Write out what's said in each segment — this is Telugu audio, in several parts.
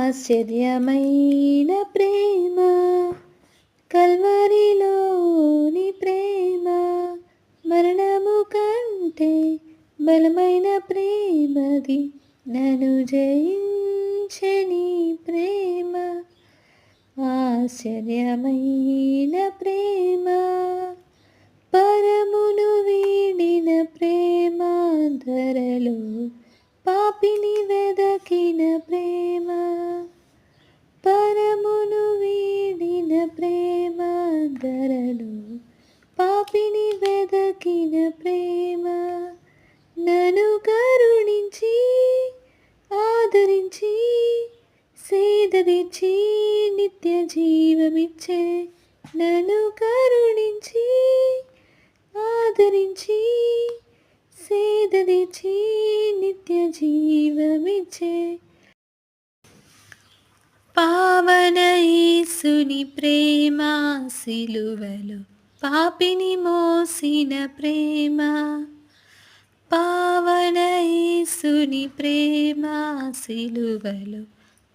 ఆశ్చర్యమైన ప్రేమ కల్వరిలోని ప్రేమ, మరణము కంటే బలమైన ప్రేమది, నన్ను జయించని ప్రేమ. ఆశ్చర్యమైన ప్రేమ, పరమును వీడిన ప్రేమ, ధరలో పాపిని వెదకిన ప్రేమ. పరమును వీడిన ప్రేమ, ధరలో పాపిని వెదకిన ప్రేమ. నన్ను కరుణించి ఆదరించి సేదదీర్చి నిత్య జీవమిచ్చే. నన్ను కరుణించి ఆదరించి సేదదీర్చి నిత్య జీవమిచ్చే. పావన యేసుని ప్రేమ, సిలువలో పాపిని మోసిన ప్రేమ. పావన యేసుని ప్రేమ, సిలువలో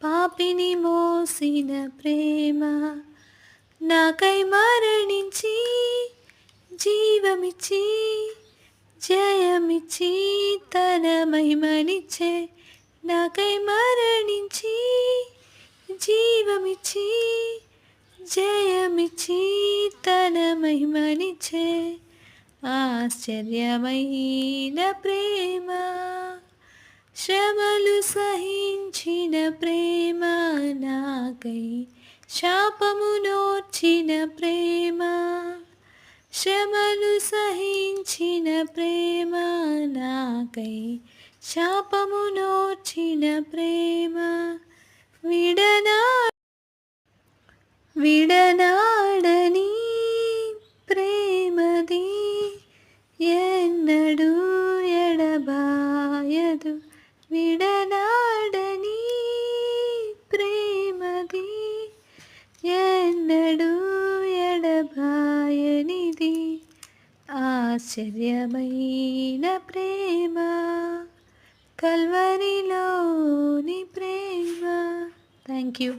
పాపిని మోసిన ప్రేమ. నాకై మరణించి జీవమిచ్చి జయమిచ్చి తన మహిమనిచ్చే. నాకై మరణించి జీవమిచ్చి జయమిచ్చి తన మహిమనిచ్చే. ఆశ్చర్యమైన ప్రేమ, శ్రమలు సహించిన ప్రేమ, నాకై శాపము నోర్చిన ప్రేమ. శ్రమలు సహించిన ప్రేమ, నాకై శాపము నోర్చిన ప్రేమ. విడనాడని ప్రేమది, ఎన్నడూ ఎడబాయదు. విడనాడని ప్రేమది, ఎన్నడూ ఎడబాయనిది. ఆశ్చర్యమైన ప్రేమ కల్వరిలోని ప్రేమ. Thank you.